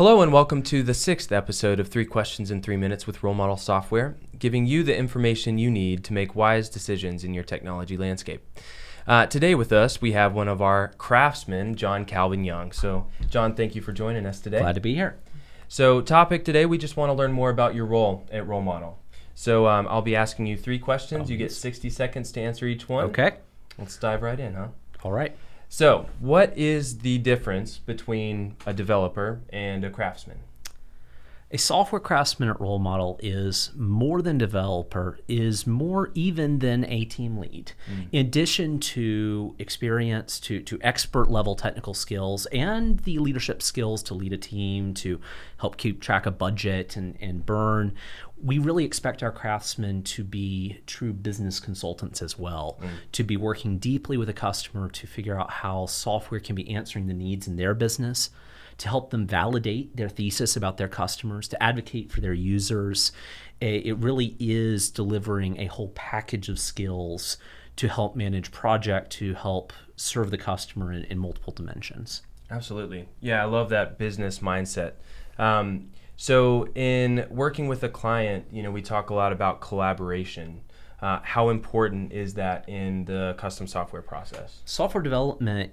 Hello and welcome to the 6th episode of 3 Questions in 3 Minutes with RoleModel Software, giving you the information you need to make wise decisions in your technology landscape. Today with us, we have one of our craftsmen, John Calvin Young. So, John, thank you for joining us today. Glad to be here. So, topic today, we just want to learn more about your role at RoleModel. So, I'll be asking you 3 questions. You get 60 seconds to answer each one. Okay. Let's dive right in, huh? All right. So, what is the difference between a developer and a craftsman? A software craftsman at RoleModel is more than developer, is more even than a team lead. In addition to experience, to expert level technical skills and the leadership skills to lead a team, to help keep track of budget and burn, we really expect our craftsmen to be true business consultants as well, to be working deeply with a customer to figure out how software can be answering the needs in their business, to help them validate their thesis about their customers, to advocate for their users. It really is delivering a whole package of skills to help manage project, to help serve the customer in multiple dimensions. Absolutely. Yeah, I love that business mindset. So in working with a client, we talk a lot about collaboration. How important is that in the custom software process? Software development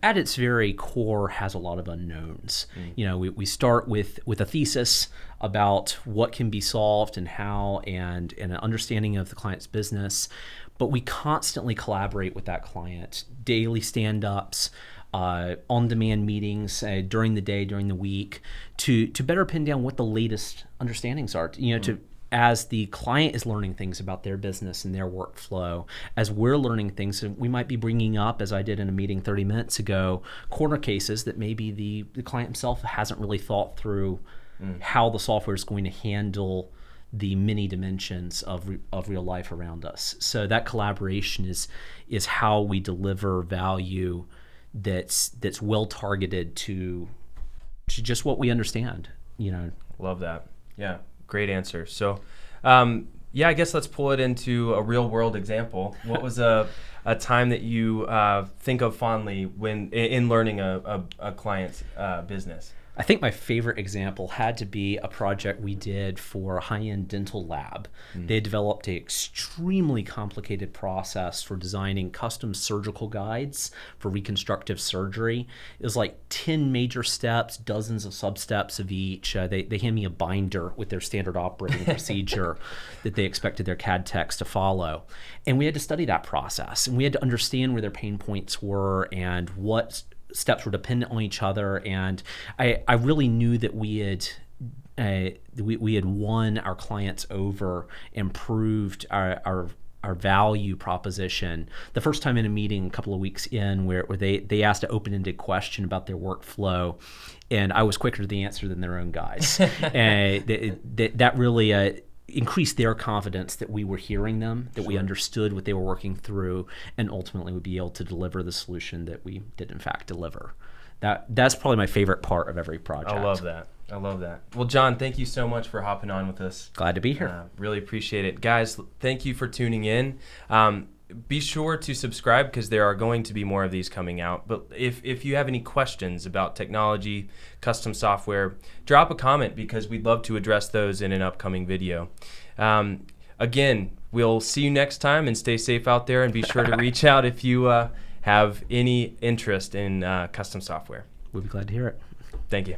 at its very core has a lot of unknowns. We start with a thesis about what can be solved and how, and an understanding of the client's business, but we constantly collaborate with that client. Daily stand-ups, on-demand meetings during the day, during the week, to better pin down what the latest understandings are. As the client is learning things about their business and their workflow, as we're learning things, we might be bringing up, as I did in a meeting 30 minutes ago, corner cases that maybe the client himself hasn't really thought through how the software is going to handle the many dimensions of real life around us. So that collaboration is how we deliver value that's well targeted to just what we understand. Love that. Yeah. Great answer. So, I guess let's pull it into a real world example. What was a time that you think of fondly when in learning a client's business? I think my favorite example had to be a project we did for a high-end dental lab. They developed an extremely complicated process for designing custom surgical guides for reconstructive surgery. It was like 10 major steps, dozens of sub-steps of each. They hand me a binder with their standard operating procedure that they expected their CAD techs to follow. And we had to study that process, and we had to understand where their pain points were and what steps were dependent on each other. And I really knew that we had won our clients over, improved our value proposition. The first time in a meeting a couple of weeks in where they asked an open-ended question about their workflow, and I was quicker to the answer than their own guys. And that really increased their confidence that we were hearing them, that we understood what they were working through, and ultimately would be able to deliver the solution that we did in fact deliver. That's probably my favorite part of every project. I love that. Well, John, thank you so much for hopping on with us. Glad to be here. Really appreciate it. Guys, thank you for tuning in. Be sure to subscribe because there are going to be more of these coming out. But if you have any questions about technology, custom software, drop a comment because we'd love to address those in an upcoming video. Again, we'll see you next time, and stay safe out there, and be sure to reach out if you have any interest in custom software. We'll be glad to hear it. Thank you.